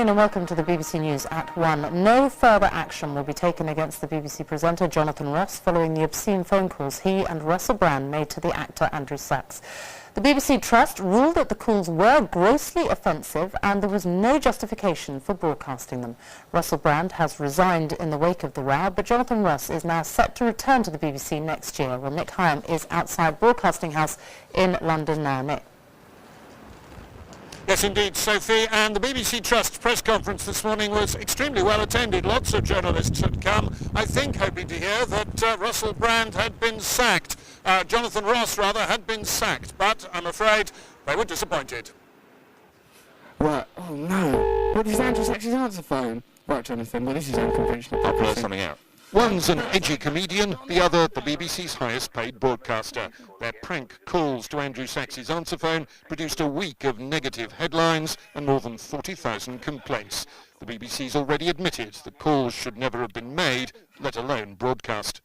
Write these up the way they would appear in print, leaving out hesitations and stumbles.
afternoon and welcome to the BBC News at 1. No further action will be taken against the BBC presenter Jonathan Ross following the obscene phone calls he and Russell Brand made to the actor Andrew Sachs. The BBC Trust ruled that the calls were grossly offensive and there was no justification for broadcasting them. Russell Brand has resigned in the wake of the row, but Jonathan Ross is now set to return to the BBC next year. Well, Nick Hyam is outside Broadcasting House in London now. Nick. Yes, indeed, Sophie, and the BBC Trust press conference this morning was extremely well attended. Lots of journalists had come, I think, hoping to hear that Russell Brand had been sacked. Jonathan Ross, rather, had been sacked, but I'm afraid they were disappointed. What? Oh no. What is Andrew Sachs' answer phone? Right, Jonathan, well this is unconventional. I'll blur something out. One's an edgy comedian, the other the BBC's highest paid broadcaster. Their prank calls to Andrew Sachs' answer phone produced a week of negative headlines and more than 40,000 complaints. The BBC's already admitted the calls should never have been made, let alone broadcast.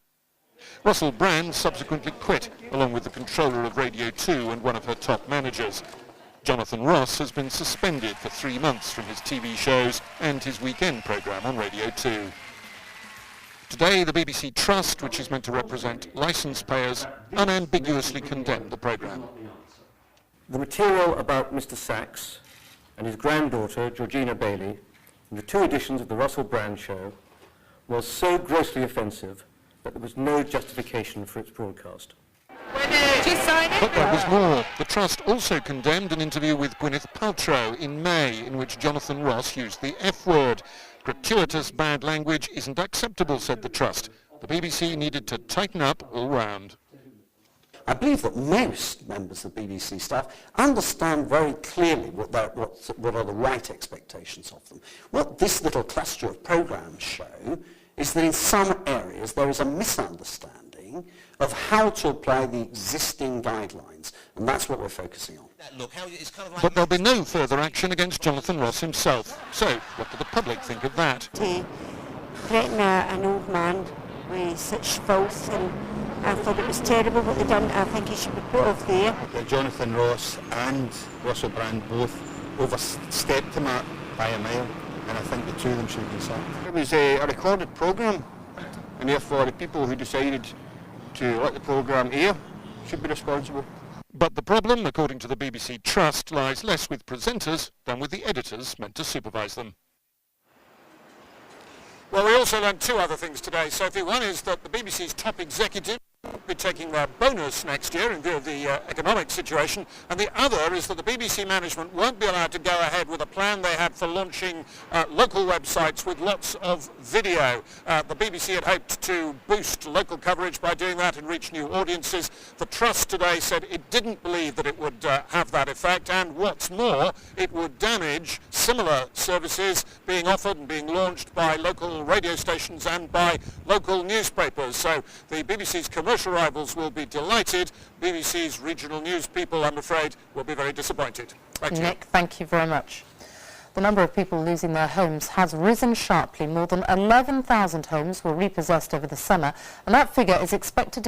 Russell Brand subsequently quit, along with the controller of Radio 2 and one of her top managers. Jonathan Ross has been suspended for 3 months from his TV shows and his weekend programme on Radio 2. Today, the BBC Trust, which is meant to represent licence payers, unambiguously condemned the programme. The material about Mr Sachs and his granddaughter, Georgina Bailey, in the 2 editions of the Russell Brand show was so grossly offensive that there was no justification for its broadcast. But there was more. The Trust also condemned an interview with Gwyneth Paltrow in May, in which Jonathan Ross used the F-word. Gratuitous bad language isn't acceptable, said the Trust. The BBC needed to tighten up all round. I believe that most members of BBC staff understand very clearly what are the right expectations of them. What this little cluster of programmes show is that in some areas there is a misunderstanding of how to apply the existing guidelines, and that's what we're focusing on. But there'll be no further action against Jonathan Ross himself. So, what do the public think of that? To threaten an old man with such filth, and I thought it was terrible what they done. I think he should be put off there. Jonathan Ross and Russell Brand both overstepped the mark by a mile, and I think the 2 of them should be sacked. It was a recorded programme, and therefore the people who decided to let the programme air should be responsible. But the problem, according to the BBC Trust, lies less with presenters than with the editors meant to supervise them. Well, we also learned 2 other things today, Sophie. One is that the BBC's top executive will be taking their bonus next year in view of the economic situation, and the other is that the BBC management won't be allowed to go ahead with a plan they had for launching local websites with lots of video. The BBC had hoped to boost local coverage by doing that and reach new audiences. The Trust today said it didn't believe that it would have that effect, and what's more, it would damage similar services being offered and being launched by local radio stations and by local newspapers. So the BBC's commercial rivals will be delighted. BBC's regional news people, I'm afraid, will be very disappointed. Nick, thank you very much. The number of people losing their homes has risen sharply. More than 11,000 homes were repossessed over the summer, and that figure is expected to